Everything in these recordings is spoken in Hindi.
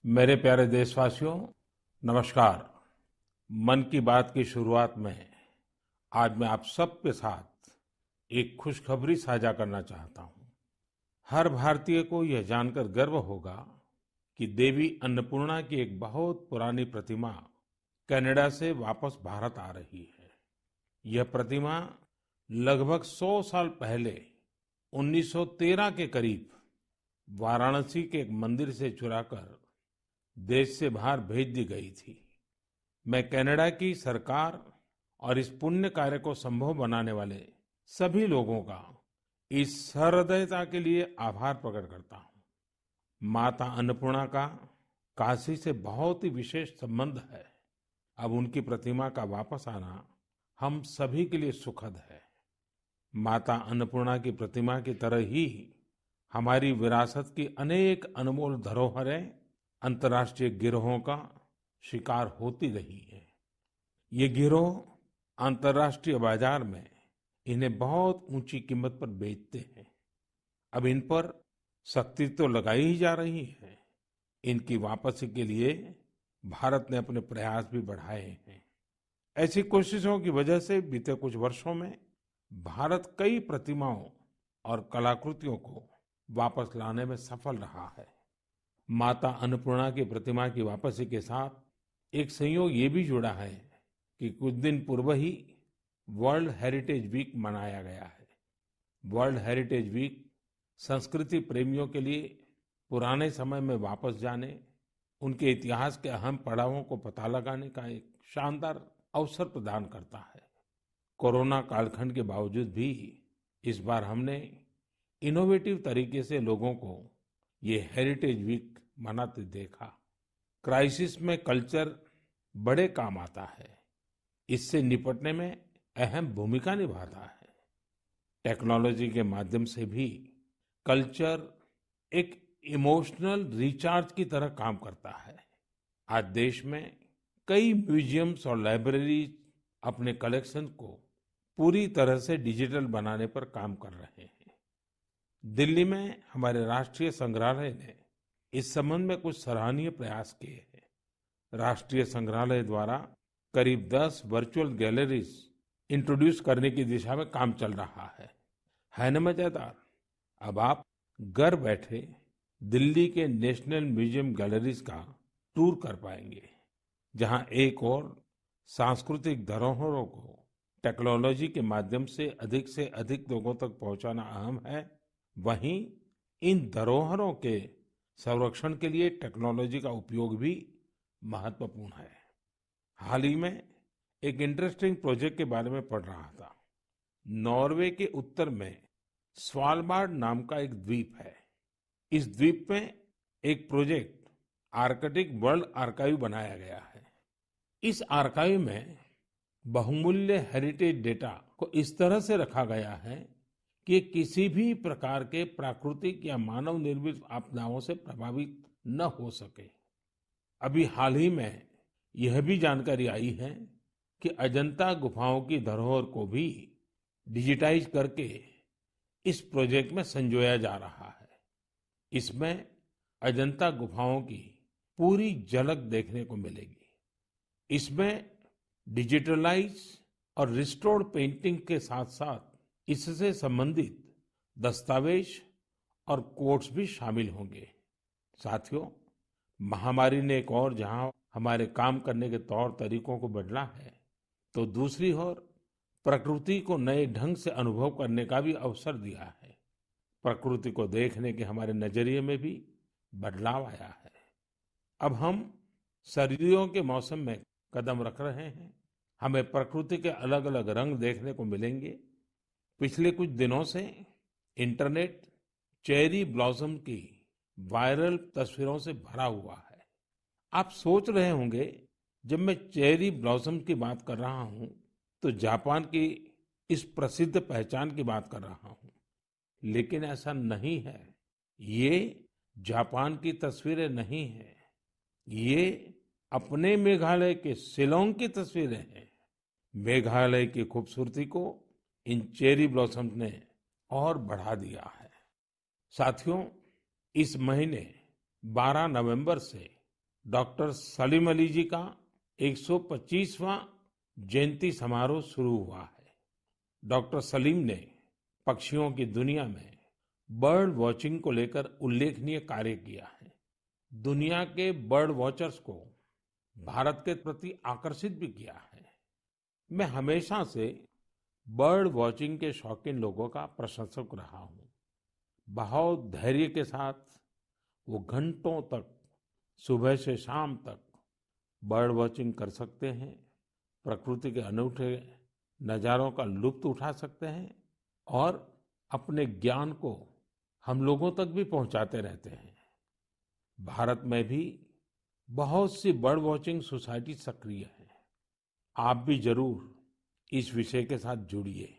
मेरे प्यारे देशवासियों, नमस्कार। मन की बात की शुरुआत में आज मैं आप सबके साथ एक खुशखबरी साझा करना चाहता हूँ। हर भारतीय को यह जानकर गर्व होगा कि देवी अन्नपूर्णा की एक बहुत पुरानी प्रतिमा कनाडा से वापस भारत आ रही है। यह प्रतिमा लगभग 100 साल पहले 1913 के करीब वाराणसी के एक मंदिर से चुराकर देश से बाहर भेज दी गई थी। मैं कनाडा की सरकार और इस पुण्य कार्य को संभव बनाने वाले सभी लोगों का इस सहृदयता के लिए आभार प्रकट करता हूँ। माता अन्नपूर्णा का काशी से बहुत ही विशेष संबंध है। अब उनकी प्रतिमा का वापस आना हम सभी के लिए सुखद है। माता अन्नपूर्णा की प्रतिमा की तरह ही हमारी विरासत की अनेक अनमोल धरोहरें अंतर्राष्ट्रीय गिरोहों का शिकार होती रही है। ये गिरोह अंतर्राष्ट्रीय बाजार में इन्हें बहुत ऊंची कीमत पर बेचते हैं। अब इन पर सख्ती तो लगाई ही जा रही है। इनकी वापसी के लिए भारत ने अपने प्रयास भी बढ़ाए हैं। ऐसी कोशिशों की वजह से बीते कुछ वर्षों में भारत कई प्रतिमाओं और कलाकृतियों को वापस लाने में सफल रहा है। माता अन्नपूर्णा की प्रतिमा की वापसी के साथ एक संयोग ये भी जुड़ा है कि कुछ दिन पूर्व ही वर्ल्ड हेरिटेज वीक मनाया गया है। वर्ल्ड हेरिटेज वीक संस्कृति प्रेमियों के लिए पुराने समय में वापस जाने, उनके इतिहास के अहम पड़ावों को पता लगाने का एक शानदार अवसर प्रदान करता है। कोरोना कालखंड के बावजूद भी इस बार हमने इनोवेटिव तरीके से लोगों को ये हेरिटेज वीक मनाते देखा। क्राइसिस में कल्चर बड़े काम आता है। इससे निपटने में अहम भूमिका निभाता है। टेक्नोलॉजी के माध्यम से भी कल्चर एक इमोशनल रिचार्ज की तरह काम करता है। आज देश में कई म्यूजियम्स और लाइब्रेरीज अपने कलेक्शन को पूरी तरह से डिजिटल बनाने पर काम कर रहे हैं। दिल्ली में हमारे राष्ट्रीय संग्रहालय ने इस संबंध में कुछ सराहनीय प्रयास किए हैं। राष्ट्रीय संग्रहालय द्वारा करीब 10 वर्चुअल गैलरीज इंट्रोड्यूस करने की दिशा में काम चल रहा है न मजेदार? अब आप घर बैठे दिल्ली के नेशनल म्यूजियम गैलरीज का टूर कर पाएंगे, जहां एक और सांस्कृतिक धरोहरों को टेक्नोलॉजी के माध्यम से अधिक लोगों तक पहुंचाना अहम है। वहीं इन धरोहरों के संरक्षण के लिए टेक्नोलॉजी का उपयोग भी महत्वपूर्ण है। हाल ही में एक इंटरेस्टिंग प्रोजेक्ट के बारे में पढ़ रहा था। नॉर्वे के उत्तर में स्वालबार्ड नाम का एक द्वीप है। इस द्वीप में एक प्रोजेक्ट आर्कटिक वर्ल्ड आर्काइव बनाया गया है। इस आर्काइव में बहुमूल्य हेरिटेज डेटा को इस तरह से रखा गया है कि ये किसी भी प्रकार के प्राकृतिक या मानव निर्मित आपदाओं से प्रभावित न हो सके। अभी हाल ही में यह भी जानकारी आई है कि अजंता गुफाओं की धरोहर को भी डिजिटाइज करके इस प्रोजेक्ट में संजोया जा रहा है। इसमें अजंता गुफाओं की पूरी झलक देखने को मिलेगी। इसमें डिजिटलाइज और रिस्टोर्ड पेंटिंग के साथ साथ इससे संबंधित दस्तावेज और कोट्स भी शामिल होंगे। साथियों, महामारी ने एक और जहां हमारे काम करने के तौर तरीकों को बदला है, तो दूसरी ओर प्रकृति को नए ढंग से अनुभव करने का भी अवसर दिया है। प्रकृति को देखने के हमारे नजरिए में भी बदलाव आया है। अब हम सर्दियों के मौसम में कदम रख रहे हैं। हमें प्रकृति के अलग अलग रंग देखने को मिलेंगे। पिछले कुछ दिनों से इंटरनेट चेरी ब्लॉसम की वायरल तस्वीरों से भरा हुआ है। आप सोच रहे होंगे, जब मैं चेरी ब्लॉसम की बात कर रहा हूं तो जापान की इस प्रसिद्ध पहचान की बात कर रहा हूं। लेकिन ऐसा नहीं है। ये जापान की तस्वीरें नहीं है। ये अपने मेघालय के शिलांग की तस्वीरें हैं। मेघालय की खूबसूरती को इन चेरी ब्लॉसम्स ने और बढ़ा दिया है। साथियों, इस महीने 12 नवंबर से डॉक्टर सलीम अली जी का 125वां जयंती समारोह शुरू हुआ है। डॉक्टर सलीम ने पक्षियों की दुनिया में बर्ड वॉचिंग को लेकर उल्लेखनीय कार्य किया है। दुनिया के बर्ड वॉचर्स को भारत के प्रति आकर्षित भी किया है। मैं हमेशा से बर्ड वॉचिंग के शौकीन लोगों का प्रशंसक रहा हूँ। बहुत धैर्य के साथ वो घंटों तक, सुबह से शाम तक बर्ड वॉचिंग कर सकते हैं, प्रकृति के अनूठे नजारों का लुत्फ उठा सकते हैं और अपने ज्ञान को हम लोगों तक भी पहुंचाते रहते हैं। भारत में भी बहुत सी बर्ड वॉचिंग सोसाइटी सक्रिय है। आप भी जरूर इस विषय के साथ जुड़िए।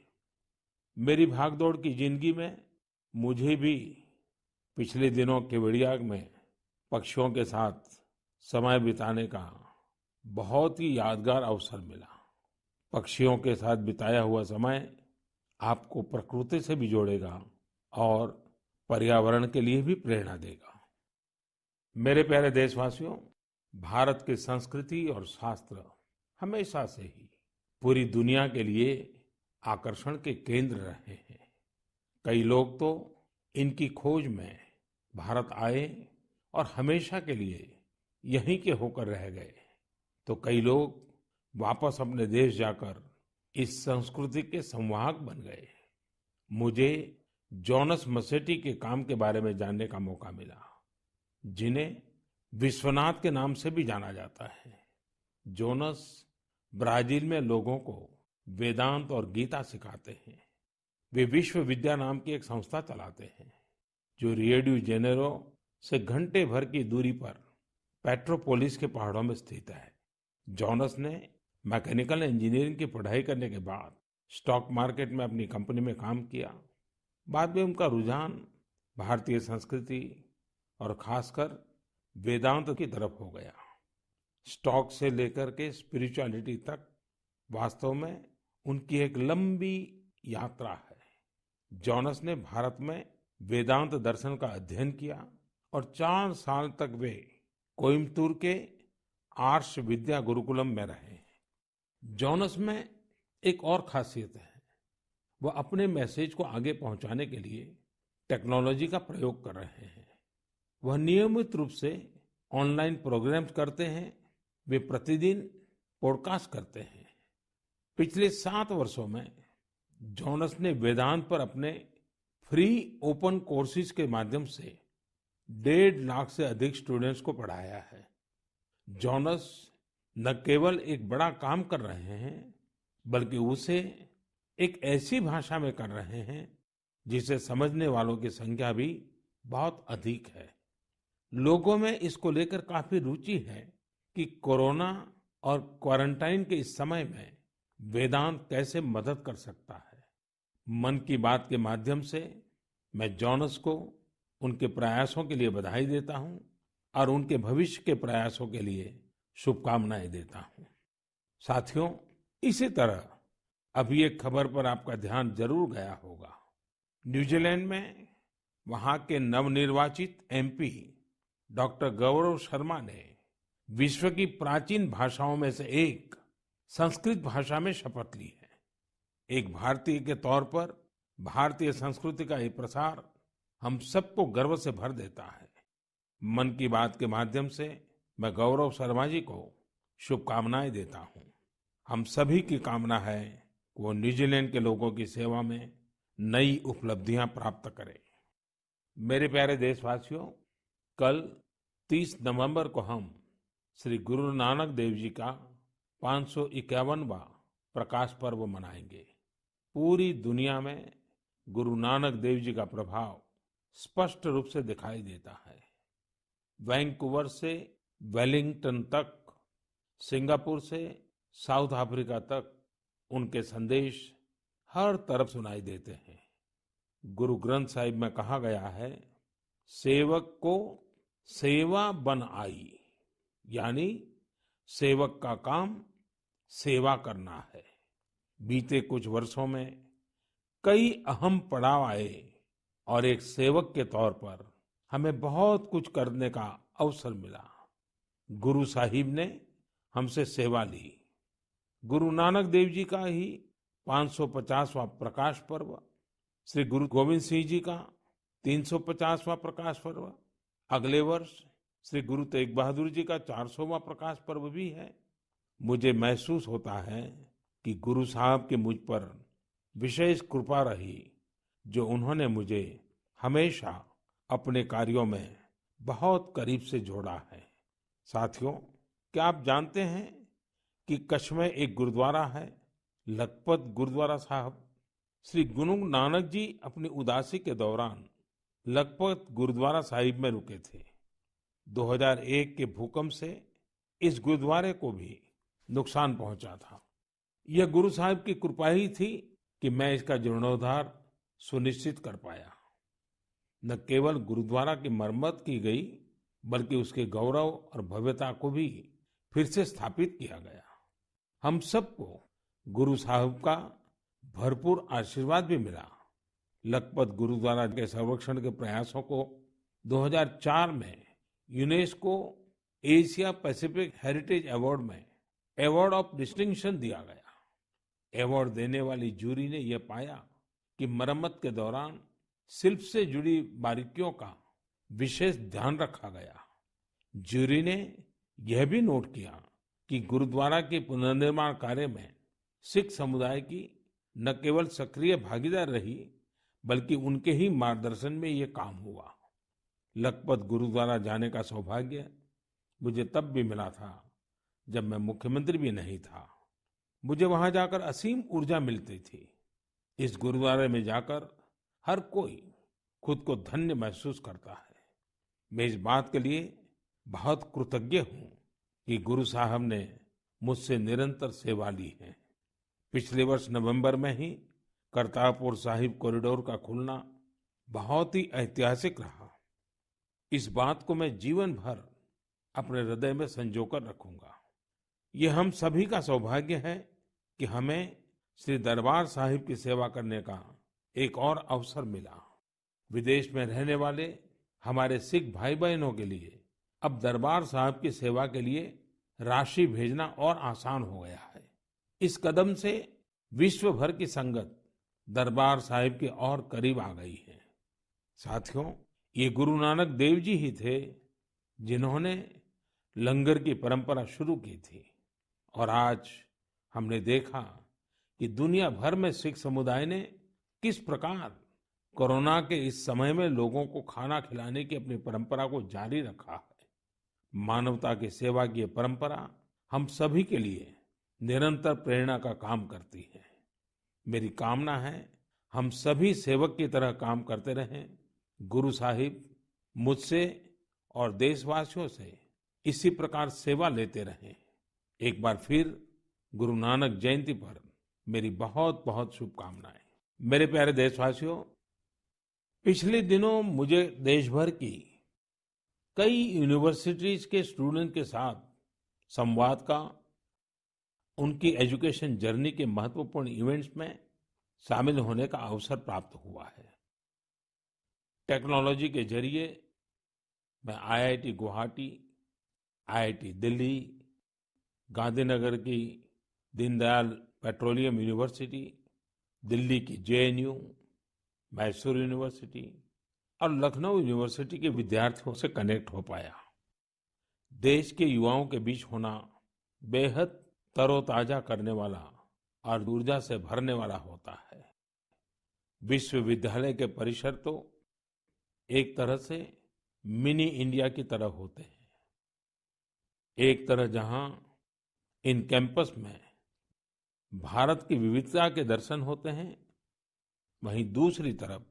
मेरी भागदौड़ की जिंदगी में मुझे भी पिछले दिनों केवड़िया में पक्षियों के साथ समय बिताने का बहुत ही यादगार अवसर मिला। पक्षियों के साथ बिताया हुआ समय आपको प्रकृति से भी जोड़ेगा और पर्यावरण के लिए भी प्रेरणा देगा। मेरे प्यारे देशवासियों, भारत की संस्कृति और शास्त्र हमेशा से ही पूरी दुनिया के लिए आकर्षण के केंद्र रहे हैं। कई लोग तो इनकी खोज में भारत आए और हमेशा के लिए यहीं के होकर रह गए, तो कई लोग वापस अपने देश जाकर इस संस्कृति के संवाहक बन गए। मुझे जॉनस मसेट्टी के काम के बारे में जानने का मौका मिला, जिन्हें विश्वनाथ के नाम से भी जाना जाता है। जोनस ब्राजील में लोगों को वेदांत और गीता सिखाते हैं। वे विश्व विद्या नाम की एक संस्था चलाते हैं, जो रियो डी जेनेरो से घंटे भर की दूरी पर पेट्रोपोलिस के पहाड़ों में स्थित है। जॉनस ने मैकेनिकल इंजीनियरिंग की पढ़ाई करने के बाद स्टॉक मार्केट में अपनी कंपनी में काम किया। बाद में उनका रुझान भारतीय संस्कृति और खासकर वेदांत की तरफ हो गया। स्टॉक से लेकर के स्पिरिचुअलिटी तक वास्तव में उनकी एक लंबी यात्रा है। जॉनस ने भारत में वेदांत दर्शन का अध्ययन किया और 4 साल तक वे कोयम्बतूर के आर्ष विद्या गुरुकुलम में रहे। जॉनस में एक और खासियत है, वह अपने मैसेज को आगे पहुंचाने के लिए टेक्नोलॉजी का प्रयोग कर रहे हैं। वह नियमित रूप से ऑनलाइन प्रोग्राम्स करते हैं। वे प्रतिदिन पॉडकास्ट करते हैं। पिछले 7 वर्षों में जॉनस ने वेदांत पर अपने फ्री ओपन कोर्सेज के माध्यम से 1.5 लाख से अधिक स्टूडेंट्स को पढ़ाया है। जॉनस न केवल एक बड़ा काम कर रहे हैं, बल्कि उसे एक ऐसी भाषा में कर रहे हैं जिसे समझने वालों की संख्या भी बहुत अधिक है। लोगों में इसको लेकर काफी रुचि है कि कोरोना और क्वारंटाइन के इस समय में वेदांत कैसे मदद कर सकता है। मन की बात के माध्यम से मैं जॉनस को उनके प्रयासों के लिए बधाई देता हूं और उनके भविष्य के प्रयासों के लिए शुभकामनाएं देता हूं। साथियों, इसी तरह अभी एक खबर पर आपका ध्यान जरूर गया होगा। न्यूजीलैंड में वहां के नवनिर्वाचित एमपी डॉक्टर गौरव शर्मा ने विश्व की प्राचीन भाषाओं में से एक संस्कृत भाषा में शपथ ली है। एक भारतीय के तौर पर भारतीय संस्कृति का ये प्रसार हम सबको गर्व से भर देता है। मन की बात के माध्यम से मैं गौरव शर्मा जी को शुभकामनाएं देता हूं। हम सभी की कामना है कि वो न्यूजीलैंड के लोगों की सेवा में नई उपलब्धियां प्राप्त करें। मेरे प्यारे देशवासियों, कल 30 नवंबर को हम श्री गुरु नानक देव जी का 551वां प्रकाश पर्व मनाएंगे। पूरी दुनिया में गुरु नानक देव जी का प्रभाव स्पष्ट रूप से दिखाई देता है। वैंकूवर से वेलिंगटन तक, सिंगापुर से साउथ अफ्रीका तक उनके संदेश हर तरफ सुनाई देते हैं। गुरु ग्रंथ साहिब में कहा गया है, सेवक को सेवा बन आई, यानी सेवक का काम सेवा करना है। बीते कुछ वर्षों में कई अहम पड़ाव आए और एक सेवक के तौर पर हमें बहुत कुछ करने का अवसर मिला। गुरु साहिब ने हमसे सेवा ली। गुरु नानक देव जी का ही 550वां प्रकाश पर्व, श्री गुरु गोविंद सिंह जी का 350वां प्रकाश पर्व, अगले वर्ष श्री गुरु तेग बहादुर जी का 400वां प्रकाश पर्व भी है। मुझे महसूस होता है कि गुरु साहब की मुझ पर विशेष कृपा रही, जो उन्होंने मुझे हमेशा अपने कार्यों में बहुत करीब से जोड़ा है। साथियों, क्या आप जानते हैं कि कच्छ में एक गुरुद्वारा है, लखपत गुरुद्वारा साहब। श्री गुरु नानक जी अपनी उदासी के दौरान लखपत गुरुद्वारा साहिब में रुके थे। 2001 के भूकंप से इस गुरुद्वारे को भी नुकसान पहुंचा था। यह गुरु साहिब की कृपा ही थी कि मैं इसका जीर्णोद्धार सुनिश्चित कर पाया। न केवल गुरुद्वारा की मरम्मत की गई, बल्कि उसके गौरव और भव्यता को भी फिर से स्थापित किया गया। हम सबको गुरु साहिब का भरपूर आशीर्वाद भी मिला। लखपत गुरुद्वारा के संरक्षण के प्रयासों को 2004 में UNESCO Asia Pacific heritage award में अवार्ड ऑफ डिस्टिंक्शन दिया गया। अवार्ड देने वाली जूरी ने यह पाया कि मरम्मत के दौरान शिल्प से जुड़ी बारीकियों का विशेष ध्यान रखा गया। जूरी ने यह भी नोट किया कि गुरुद्वारा के पुनर्निर्माण कार्य में सिख समुदाय की न केवल सक्रिय भागीदार रही, बल्कि उनके ही मार्गदर्शन में ये काम हुआ। लखपत गुरुद्वारा जाने का सौभाग्य मुझे तब भी मिला था जब मैं मुख्यमंत्री भी नहीं था। मुझे वहां जाकर असीम ऊर्जा मिलती थी। इस गुरुद्वारे में जाकर हर कोई खुद को धन्य महसूस करता है। मैं इस बात के लिए बहुत कृतज्ञ हूं कि गुरु साहब ने मुझसे निरंतर सेवा ली है। पिछले वर्ष नवंबर में ही करतारपुर साहिब कॉरिडोर का खुलना बहुत ही ऐतिहासिक रहा। इस बात को मैं जीवन भर अपने हृदय में संजोकर रखूंगा। ये हम सभी का सौभाग्य है कि हमें श्री दरबार साहिब की सेवा करने का एक और अवसर मिला। विदेश में रहने वाले हमारे सिख भाई बहनों के लिए अब दरबार साहिब की सेवा के लिए राशि भेजना और आसान हो गया है। इस कदम से विश्व भर की संगत दरबार साहिब के और करीब आ गई है। साथियों, ये गुरु नानक देव जी ही थे जिन्होंने लंगर की परंपरा शुरू की थी, और आज हमने देखा कि दुनिया भर में सिख समुदाय ने किस प्रकार कोरोना के इस समय में लोगों को खाना खिलाने की अपनी परंपरा को जारी रखा है। मानवता की सेवा की ये परंपरा हम सभी के लिए निरंतर प्रेरणा का काम करती है। मेरी कामना है हम सभी सेवक की तरह काम करते रहें। गुरु साहिब मुझसे और देशवासियों से इसी प्रकार सेवा लेते रहें। एक बार फिर गुरु नानक जयंती पर मेरी बहुत बहुत शुभकामनाएं। मेरे प्यारे देशवासियों, पिछले दिनों मुझे देश भर की कई यूनिवर्सिटीज के स्टूडेंट के साथ संवाद का, उनकी एजुकेशन जर्नी के महत्वपूर्ण इवेंट्स में शामिल होने का अवसर प्राप्त हुआ है। टेक्नोलॉजी के जरिए मैं आईआईटी गुवाहाटी, आईआईटी दिल्ली, गांधीनगर की दीनदयाल पेट्रोलियम यूनिवर्सिटी, दिल्ली की जेएनयू, मैसूर यूनिवर्सिटी और लखनऊ यूनिवर्सिटी के विद्यार्थियों से कनेक्ट हो पाया। देश के युवाओं के बीच होना बेहद तरोताजा करने वाला और ऊर्जा से भरने वाला होता है। विश्वविद्यालय के परिसर तो एक तरह से मिनी इंडिया की तरह होते हैं। एक तरह जहां इन कैंपस में भारत की विविधता के दर्शन होते हैं, वहीं दूसरी तरफ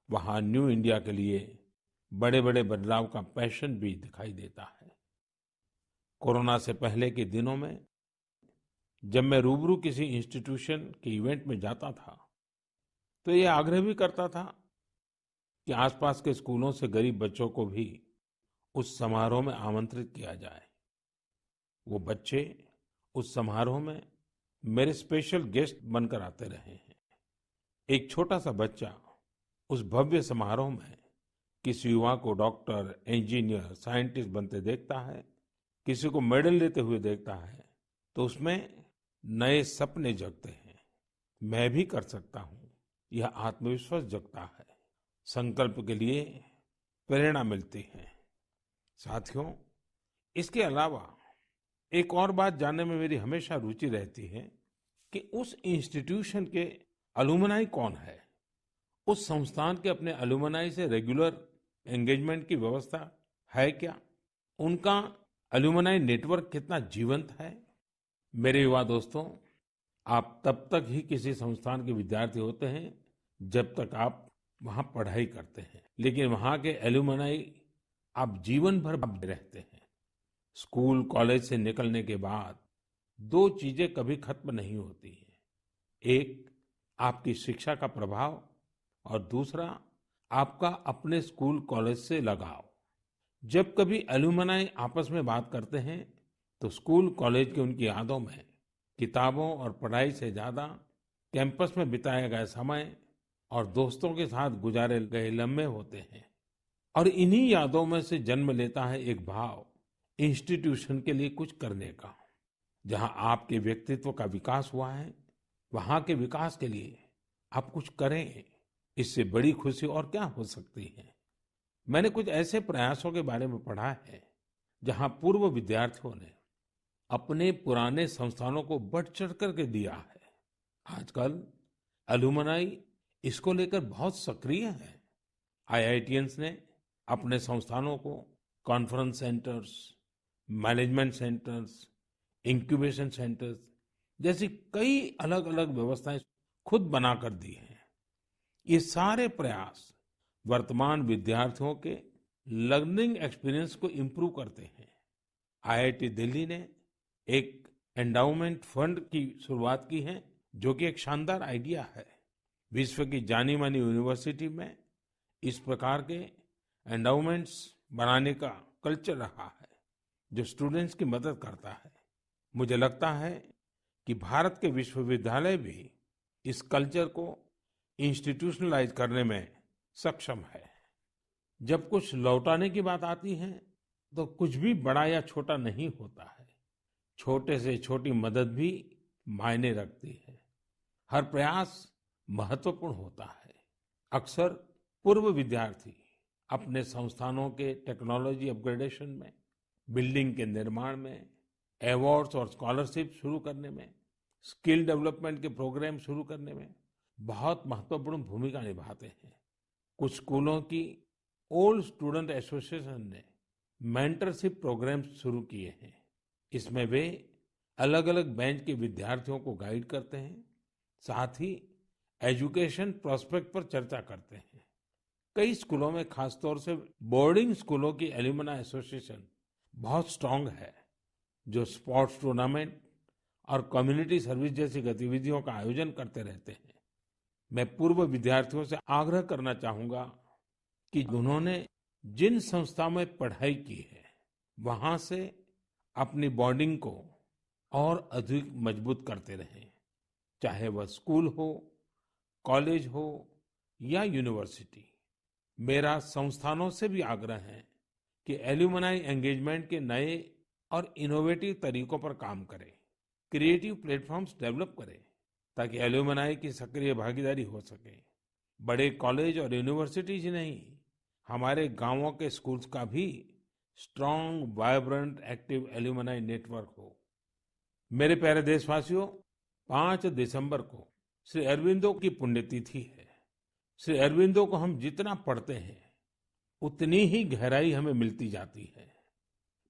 वहां न्यू इंडिया के लिए बड़े बड़े बदलाव का पैशन भी दिखाई देता है। कोरोना से पहले के दिनों में जब मैं रूबरू किसी इंस्टीट्यूशन के इवेंट में जाता था, तो ये आग्रह भी करता था कि आसपास के स्कूलों से गरीब बच्चों को भी उस समारोह में आमंत्रित किया जाए। वो बच्चे उस समारोह में मेरे स्पेशल गेस्ट बनकर आते रहे हैं। एक छोटा सा बच्चा उस भव्य समारोह में किसी युवा को डॉक्टर, इंजीनियर, साइंटिस्ट बनते देखता है, किसी को मेडल लेते हुए देखता है तो उसमें नए सपने जगते हैं। मैं भी कर सकता हूँ, यह आत्मविश्वास जगता है। संकल्प के लिए प्रेरणा मिलती है। साथियों, इसके अलावा एक और बात जानने में मेरी हमेशा रुचि रहती है कि उस इंस्टीट्यूशन के अलुमनाई कौन है। उस संस्थान के अपने अलुमनाई से रेगुलर एंगेजमेंट की व्यवस्था है क्या? उनका अलुमनाई नेटवर्क कितना जीवंत है? मेरे युवा दोस्तों, आप तब तक ही किसी संस्थान के विद्यार्थी होते हैं जब तक आप वहां पढ़ाई करते हैं, लेकिन वहां के एलुमनाई आप जीवन भर रहते हैं। स्कूल कॉलेज से निकलने के बाद दो चीजें कभी खत्म नहीं होती हैं। एक, आपकी शिक्षा का प्रभाव, और दूसरा, आपका अपने स्कूल कॉलेज से लगाव। जब कभी एलुमनाई आपस में बात करते हैं तो स्कूल कॉलेज की उनकी यादों में किताबों और पढ़ाई से ज्यादा कैंपस में बिताया गया समय और दोस्तों के साथ गुजारे गए लम्हे होते हैं। और इन्हीं यादों में से जन्म लेता है एक भाव इंस्टीट्यूशन के लिए कुछ करने का। जहां आपके व्यक्तित्व का विकास हुआ है, वहां के विकास के लिए आप कुछ करें। इससे बड़ी खुशी और क्या हो सकती है? मैंने कुछ ऐसे प्रयासों के बारे में पढ़ा है जहां पूर्व विद्यार्थियों ने अपने पुराने संस्थानों को बढ़ चढ़ करके दिया है। आजकल अलुमनाई इसको लेकर बहुत सक्रिय है। आईआईटियंस ने अपने संस्थानों को conference centres, management centres, incubation centres जैसी कई अलग अलग व्यवस्थाएं खुद बनाकर दी हैं। ये सारे प्रयास वर्तमान विद्यार्थियों के लर्निंग एक्सपीरियंस को इम्प्रूव करते हैं। आईआईटी दिल्ली ने एक एंडाउमेंट फंड की शुरुआत की है, जो कि एक शानदार आइडिया है। विश्व की जानी मानी यूनिवर्सिटी में इस प्रकार के एंडाउमेंट्स बनाने का कल्चर रहा है, जो स्टूडेंट्स की मदद करता है। मुझे लगता है कि भारत के विश्वविद्यालय भी इस कल्चर को इंस्टीट्यूशनलाइज करने में सक्षम है। जब कुछ लौटाने की बात आती है तो कुछ भी बड़ा या छोटा नहीं होता है। छोटे से छोटी मदद भी मायने रखती है। हर प्रयास महत्वपूर्ण होता है। अक्सर पूर्व विद्यार्थी अपने संस्थानों के टेक्नोलॉजी अपग्रेडेशन में, बिल्डिंग के निर्माण में, अवार्ड्स और स्कॉलरशिप शुरू करने में, स्किल डेवलपमेंट के प्रोग्राम शुरू करने में बहुत महत्वपूर्ण भूमिका निभाते हैं। कुछ स्कूलों की ओल्ड स्टूडेंट एसोसिएशन ने मेंटरशिप प्रोग्राम शुरू किए हैं। इसमें वे अलग अलग बैच के विद्यार्थियों को गाइड करते हैं, साथ ही एजुकेशन प्रोस्पेक्ट पर चर्चा करते हैं। कई स्कूलों में, खासतौर से बोर्डिंग स्कूलों की एल्यूमनाई एसोसिएशन बहुत स्ट्रांग है, जो स्पोर्ट्स टूर्नामेंट और कम्युनिटी सर्विस जैसी गतिविधियों का आयोजन करते रहते हैं। मैं पूर्व विद्यार्थियों से आग्रह करना चाहूंगा कि उन्होंने जिन संस्था में पढ़ाई की है, वहां से अपनी बॉन्डिंग को और अधिक मजबूत करते रहें। चाहे वह स्कूल हो, कॉलेज हो या यूनिवर्सिटी। मेरा संस्थानों से भी आग्रह है कि एल्यूमनाई एंगेजमेंट के नए और इनोवेटिव तरीकों पर काम करें, क्रिएटिव प्लेटफॉर्म्स डेवलप करें, ताकि एल्यूमनाई की सक्रिय भागीदारी हो सके। बड़े कॉलेज और यूनिवर्सिटीज ही नहीं, हमारे गांवों के स्कूल्स का भी strong, vibrant, active alumni network हो। मेरे प्यारे देशवासियों, 5 दिसंबर को श्री अरबिंदो की पुण्यतिथि है। श्री अरबिंदो को हम जितना पढ़ते हैं, उतनी ही गहराई हमें मिलती जाती है।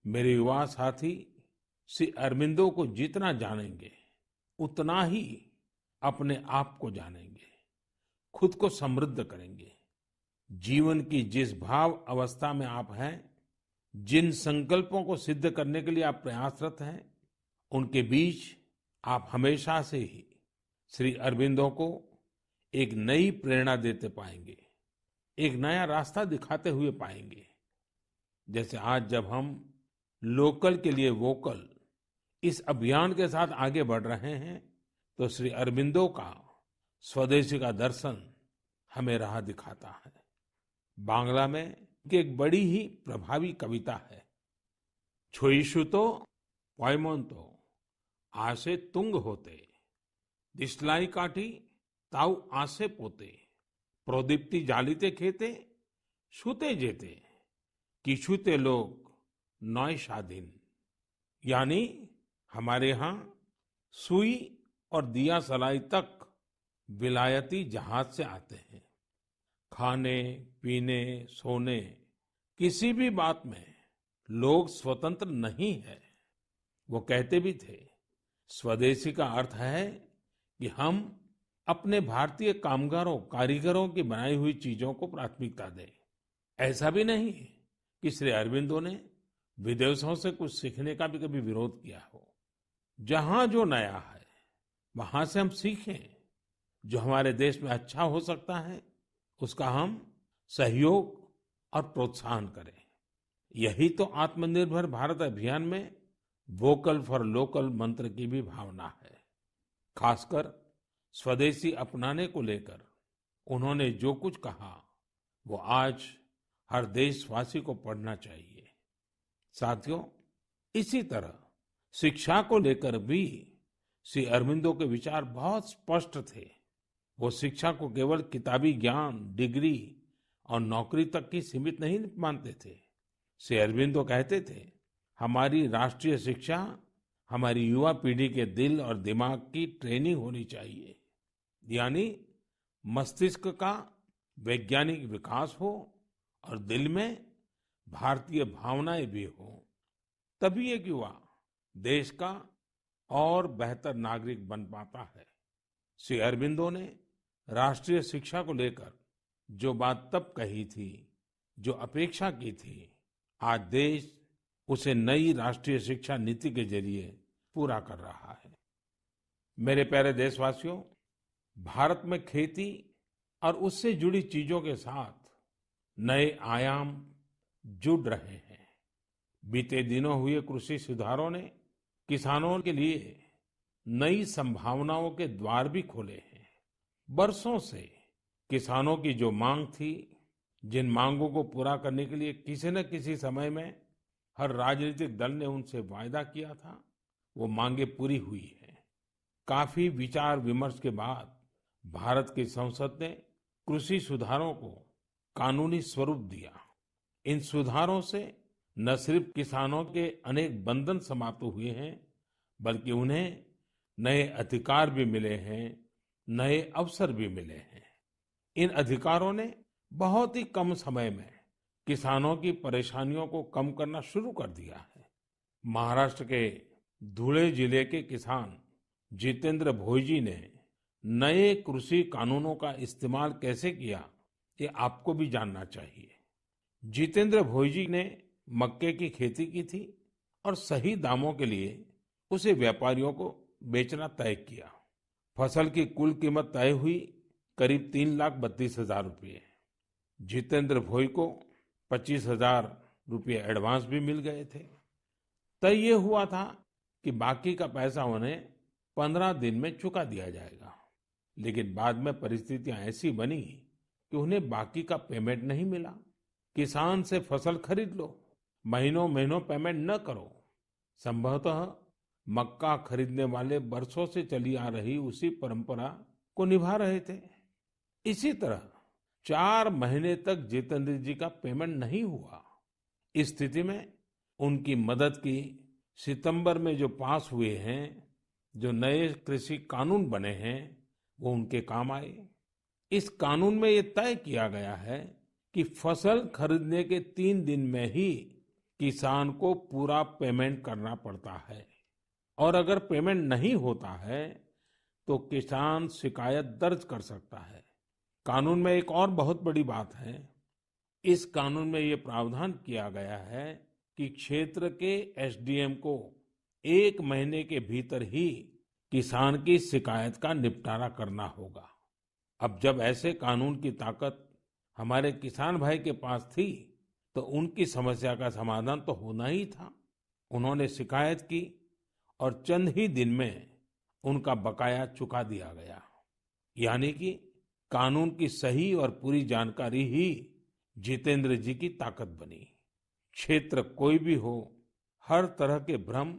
मेरे युवा साथी श्री अरबिंदो को जितना जानेंगे, उतना ही अपने आप को जानेंगे, खुद को समृद्ध करेंगे। जीवन की जिस भाव अवस्था में आप हैं, जिन संकल्पों को सिद्ध करने के लिए आप प्रयासरत हैं, उनके बीच आप हमेशा से ही श्री अरबिंदो को एक नई प्रेरणा देते पाएंगे, एक नया रास्ता दिखाते हुए पाएंगे। जैसे आज जब हम लोकल के लिए वोकल इस अभियान के साथ आगे बढ़ रहे हैं, तो श्री अरबिंदो का स्वदेशी का दर्शन हमें राह दिखाता है। बांग्ला में एक बड़ी ही प्रभावी कविता है, छोइशुतो पॉयमोन्तो आसे तुंग होते दिस्लाई काठी ताऊ आसे पोते प्रोदीप्ति जालिते खेते छूते जेते किछुते लोग नॉय शादीन। यानी हमारे यहाँ सुई और दिया सलाई तक विलायती जहाज से आते हैं। खाने पीने सोने किसी भी बात में लोग स्वतंत्र नहीं है। वो कहते भी थे, स्वदेशी का अर्थ है कि हम अपने भारतीय कामगारों कारीगरों की बनाई हुई चीजों को प्राथमिकता दें। ऐसा भी नहीं कि श्री अरबिंदो ने विदेशों से कुछ सीखने का भी कभी विरोध किया हो। जहां जो नया है वहां से हम सीखें। जो हमारे देश में अच्छा हो सकता है उसका हम सहयोग और प्रोत्साहन करें। यही तो आत्मनिर्भर भारत अभियान में वोकल फॉर लोकल मंत्र की भी भावना है। खासकर स्वदेशी अपनाने को लेकर उन्होंने जो कुछ कहा वो आज हर देशवासी को पढ़ना चाहिए। साथियों, इसी तरह शिक्षा को लेकर भी श्री अरबिंदो के विचार बहुत स्पष्ट थे। वो शिक्षा को केवल किताबी ज्ञान, डिग्री और नौकरी तक ही सीमित नहीं मानते थे। श्री अरबिंदो कहते थे, हमारी राष्ट्रीय शिक्षा हमारी युवा पीढ़ी के दिल और दिमाग की ट्रेनिंग होनी चाहिए। यानी मस्तिष्क का वैज्ञानिक विकास हो और दिल में भारतीय भावनाएं भी हो। तभी एक युवा देश का और बेहतर नागरिक बन पाता है। श्री अरबिंदो ने राष्ट्रीय शिक्षा को लेकर जो बात तब कही थी, जो अपेक्षा की थी, आज देश उसे नई राष्ट्रीय शिक्षा नीति के जरिए पूरा कर रहा है। मेरे प्यारे देशवासियों, भारत में खेती और उससे जुड़ी चीजों के साथ नए आयाम जुड़ रहे हैं। बीते दिनों हुए कृषि सुधारों ने किसानों के लिए नई संभावनाओं के द्वार भी खोले हैं। बरसों से किसानों की जो मांग थी, जिन मांगों को पूरा करने के लिए किसी न किसी समय में हर राजनीतिक दल ने उनसे वायदा किया था, वो मांगे पूरी हुई है। काफी विचार विमर्श के बाद भारत की संसद ने कृषि सुधारों को कानूनी स्वरूप दिया। इन सुधारों से न सिर्फ किसानों के अनेक बंधन समाप्त हुए हैं, बल्कि उन्हें नए अधिकार भी मिले हैं, नए अवसर भी मिले हैं। इन अधिकारों ने बहुत ही कम समय में किसानों की परेशानियों को कम करना शुरू कर दिया है। महाराष्ट्र के धुले जिले के किसान जितेंद्र भोईजी ने नए कृषि कानूनों का इस्तेमाल कैसे किया, ये आपको भी जानना चाहिए। जितेंद्र भोईजी ने मक्के की खेती की थी और सही दामों के लिए उसे व्यापारियों को बेचना तय किया। फसल की कुल कीमत तय हुई करीब 3,32,000 रुपये। जितेंद्र भोई को 25,000 रुपये एडवांस भी मिल गए थे। तय ये हुआ था कि बाकी का पैसा उन्हें 15 दिन में चुका दिया जाएगा। लेकिन बाद में परिस्थितियां ऐसी बनी कि उन्हें बाकी का पेमेंट नहीं मिला। किसान से फसल खरीद लो, महीनों महीनों पेमेंट न करो। संभवतः मक्का खरीदने वाले बरसों से चली आ रही उसी परंपरा को निभा रहे थे। इसी तरह 4 महीने तक जितेंद्र जी का पेमेंट नहीं हुआ। इस स्थिति में उनकी मदद की सितंबर में जो पास हुए हैं, जो नए कृषि कानून बने हैं, वो उनके काम आए। इस कानून में ये तय किया गया है कि फसल खरीदने के 3 दिन में ही किसान को पूरा पेमेंट करना पड़ता है और अगर पेमेंट नहीं होता है तो किसान शिकायत दर्ज कर सकता है। कानून में एक और बहुत बड़ी बात है। इस कानून में ये प्रावधान किया गया है कि क्षेत्र के एसडीएम को 1 महीने के भीतर ही किसान की शिकायत का निपटारा करना होगा। अब जब ऐसे कानून की ताकत हमारे किसान भाई के पास थी तो उनकी समस्या का समाधान तो होना ही था। उन्होंने शिकायत की और चंद ही दिन में उनका बकाया चुका दिया गया। यानी कि कानून की सही और पूरी जानकारी ही जितेंद्र जी की ताकत बनी। क्षेत्र कोई भी हो, हर तरह के भ्रम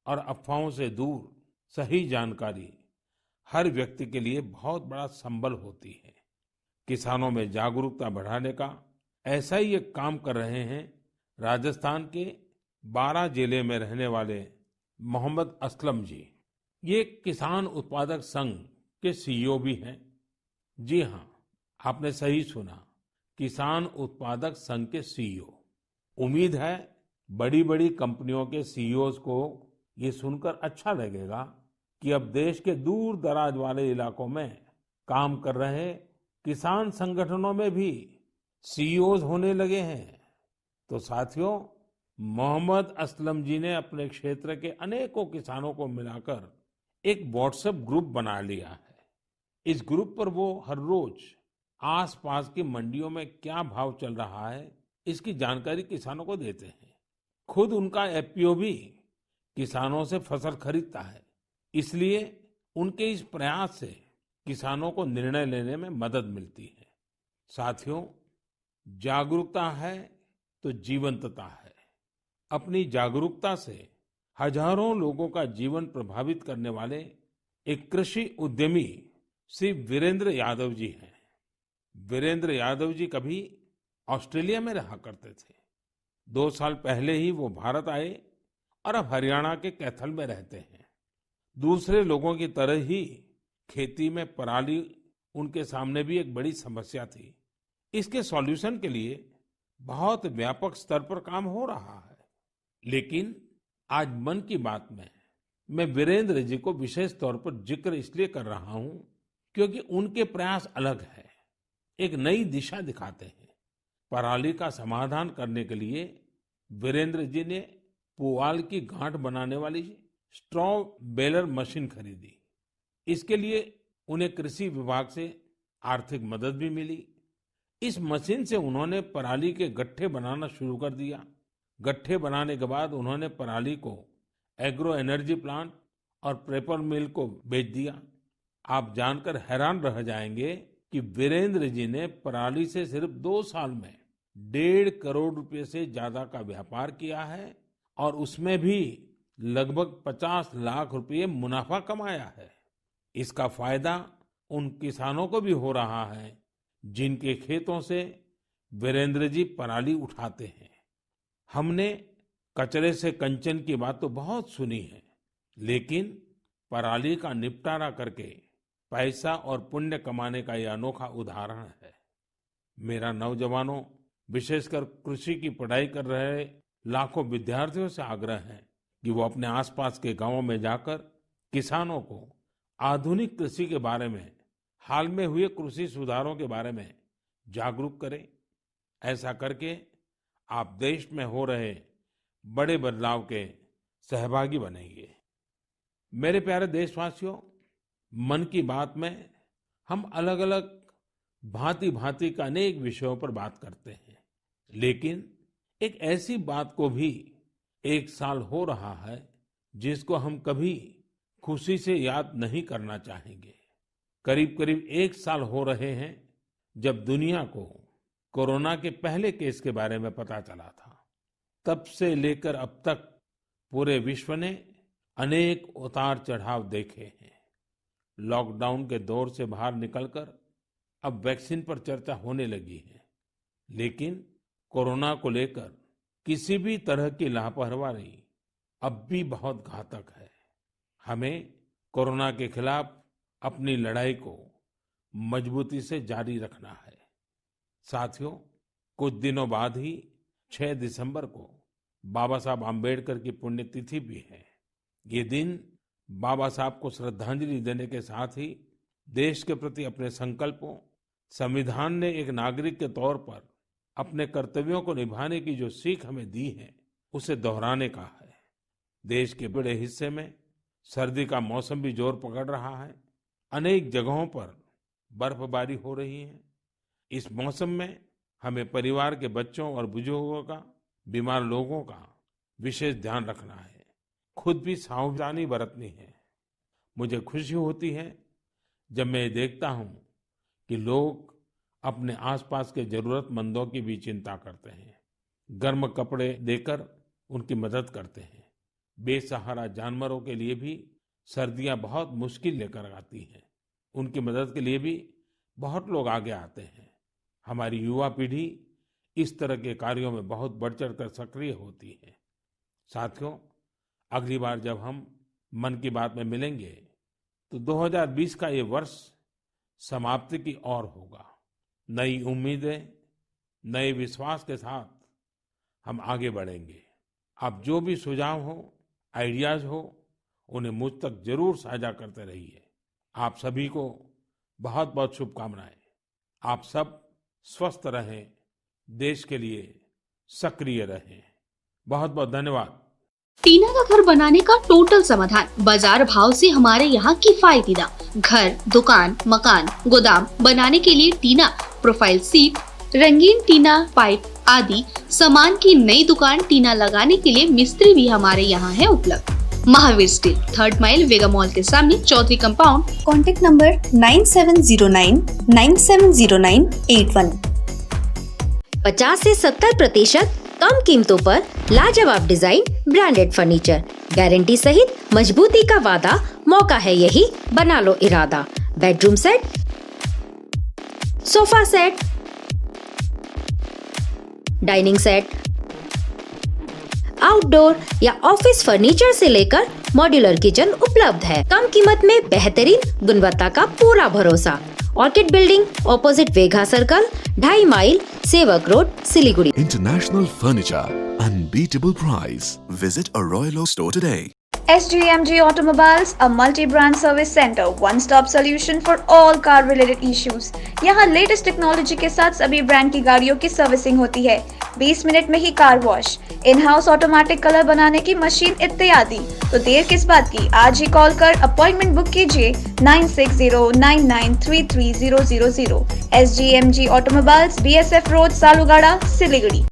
और अफवाहों से दूर सही जानकारी हर व्यक्ति के लिए बहुत बड़ा संबल होती है। किसानों में जागरूकता बढ़ाने का ऐसा ही एक काम कर रहे हैं राजस्थान के बारां जिले में रहने वाले मोहम्मद असलम जी। ये किसान उत्पादक संघ के सीईओ भी हैं। जी हाँ, आपने सही सुना, किसान उत्पादक संघ के सीईओ। उम्मीद है बड़ी बड़ी कंपनियों के सीईओज को ये सुनकर अच्छा लगेगा कि अब देश के दूर दराज वाले इलाकों में काम कर रहे किसान संगठनों में भी सीईओज होने लगे हैं। तो साथियों, मोहम्मद असलम जी ने अपने क्षेत्र के अनेकों किसानों को मिलाकर एक व्हाट्सएप ग्रुप बना लिया है। इस ग्रुप पर वो हर रोज आसपास की मंडियों में क्या भाव चल रहा है, इसकी जानकारी किसानों को देते हैं। खुद उनका एफपीओ भी किसानों से फसल खरीदता है। इसलिए उनके इस प्रयास से किसानों को निर्णय लेने में मदद मिलती है। साथियों, जागरूकता है तो जीवंतता है। अपनी जागरूकता से हजारों लोगों का जीवन प्रभावित करने वाले एक कृषि उद्यमी श्री वीरेंद्र यादव जी हैं। वीरेंद्र यादव जी कभी ऑस्ट्रेलिया में रहा करते थे। 2 साल पहले ही वो भारत आए और अब हरियाणा के कैथल में रहते हैं। दूसरे लोगों की तरह ही खेती में पराली उनके सामने भी एक बड़ी समस्या थी। इसके सॉल्यूशन के लिए बहुत व्यापक स्तर पर काम हो रहा है। लेकिन आज मन की बात में मैं वीरेंद्र जी को विशेष तौर पर जिक्र इसलिए कर रहा हूं क्योंकि उनके प्रयास अलग है, एक नई दिशा दिखाते हैं। पराली का समाधान करने के लिए वीरेंद्र जी ने पुआल की गांठ बनाने वाली स्ट्रॉ बेलर मशीन खरीदी। इसके लिए उन्हें कृषि विभाग से आर्थिक मदद भी मिली। इस मशीन से उन्होंने पराली के गट्ठे बनाना शुरू कर दिया। गट्ठे बनाने के बाद उन्होंने पराली को एग्रो एनर्जी प्लांट और पेपर मिल को बेच दिया। आप जानकर हैरान रह जाएंगे कि वीरेंद्र जी ने पराली से सिर्फ 2 साल में 1.5 करोड़ रुपए से ज्यादा का व्यापार किया है और उसमें भी लगभग 50 लाख रुपए मुनाफा कमाया है। इसका फायदा उन किसानों को भी हो रहा है जिनके खेतों से वीरेंद्र जी पराली उठाते हैं। हमने कचरे से कंचन की बात तो बहुत सुनी है, लेकिन पराली का निपटारा करके पैसा और पुण्य कमाने का यह अनोखा उदाहरण है। मेरा नौजवानों, विशेषकर कृषि की पढ़ाई कर रहे लाखों विद्यार्थियों से आग्रह है कि वो अपने आसपास के गांवों में जाकर किसानों को आधुनिक कृषि के बारे में, हाल में हुए कृषि सुधारों के बारे में जागरूक करें। ऐसा करके आप देश में हो रहे बड़े बदलाव के सहभागी बनेंगे। मेरे प्यारे देशवासियों, मन की बात में हम अलग अलग भांति भांति का अनेक विषयों पर बात करते हैं, लेकिन एक ऐसी बात को भी 1 साल हो रहा है जिसको हम कभी खुशी से याद नहीं करना चाहेंगे। करीब करीब 1 साल हो रहे हैं जब दुनिया को कोरोना के पहले केस के बारे में पता चला था। तब से लेकर अब तक पूरे विश्व ने अनेक उतार चढ़ाव देखे हैं। लॉकडाउन के दौर से बाहर निकलकर अब वैक्सीन पर चर्चा होने लगी है, लेकिन कोरोना को लेकर किसी भी तरह की लापरवाही अब भी बहुत घातक है। हमें कोरोना के खिलाफ अपनी लड़ाई को मजबूती से जारी रखना है। साथियों, कुछ दिनों बाद ही 6 दिसंबर को बाबा साहब आम्बेडकर की पुण्यतिथि भी है। ये दिन बाबा साहब को श्रद्धांजलि देने के साथ ही देश के प्रति अपने संकल्पों, संविधान ने एक नागरिक के तौर पर अपने कर्तव्यों को निभाने की जो सीख हमें दी है, उसे दोहराने का है। देश के बड़े हिस्से में सर्दी का मौसम भी जोर पकड़ रहा है। अनेक जगहों पर बर्फबारी हो रही है। इस मौसम में हमें परिवार के बच्चों और बुजुर्गों का, बीमार लोगों का विशेष ध्यान रखना है। खुद भी सावधानी बरतनी है। मुझे खुशी होती है जब मैं ये देखता हूं कि लोग अपने आसपास के जरूरतमंदों की भी चिंता करते हैं। गर्म कपड़े देकर उनकी मदद करते हैं। बेसहारा जानवरों के लिए भी सर्दियां बहुत मुश्किल लेकर आती हैं। उनकी मदद के लिए भी बहुत लोग आगे आते हैं। हमारी युवा पीढ़ी इस तरह के कार्यों में बहुत बढ़ चढ़कर सक्रिय होती है। साथियों, अगली बार जब हम मन की बात में मिलेंगे तो 2020 का ये वर्ष समाप्ति की ओर होगा। नई उम्मीदें, नए विश्वास के साथ हम आगे बढ़ेंगे। आप जो भी सुझाव हो, आइडियाज हो, उन्हें मुझ तक जरूर साझा करते रहिए। आप सभी को बहुत बहुत शुभकामनाएं। आप सब स्वस्थ रहें, देश के लिए सक्रिय रहें। बहुत बहुत धन्यवाद। टीना का घर बनाने का टोटल समाधान बाजार भाव से हमारे यहाँ किफायती दाम। घर, दुकान, मकान, गोदाम बनाने के लिए टीना, प्रोफाइल सीट, रंगीन टीना, पाइप आदि सामान की नई दुकान टीना लगाने के लिए मिस्त्री भी हमारे यहाँ है उपलब्ध। महावीर स्टील, 3rd माइल, वेगा मॉल के सामने, चौधरी कंपाउंड। Contact number 9709970981। 50 से 70% कम कीमतों पर लाजवाब डिजाइन, ब्रांडेड फर्नीचर, गारंटी सहित मजबूती का वादा। मौका है यही, बना लो इरादा। Bedroom set, sofa set, dining set, outdoor या ऑफिस फर्नीचर से लेकर मॉड्यूलर किचन उपलब्ध है। कम कीमत में बेहतरीन गुणवत्ता का पूरा भरोसा। ऑर्किड बिल्डिंग, ऑपोजिट वेगा सर्कल, 2.5 माइल, सेवक road, Siliguri. International Furniture, unbeatable price. Visit a Royal Oak store today. SGMG Automobiles, a multi-brand service center, one-stop solution for all car-related issues. यहाँ लेटेस्ट टेक्नोलॉजी के साथ सभी ब्रांड की गाड़ियों की सर्विसिंग होती है। 20 मिनट में ही car wash, in house automatic colour बनाने की मशीन इत्यादि। तो देर किस बात की, आज ही कॉल कर अपॉइंटमेंट बुक कीजिए 9609933000। SGMG Automobiles, BSF road, Salugara, Siliguri.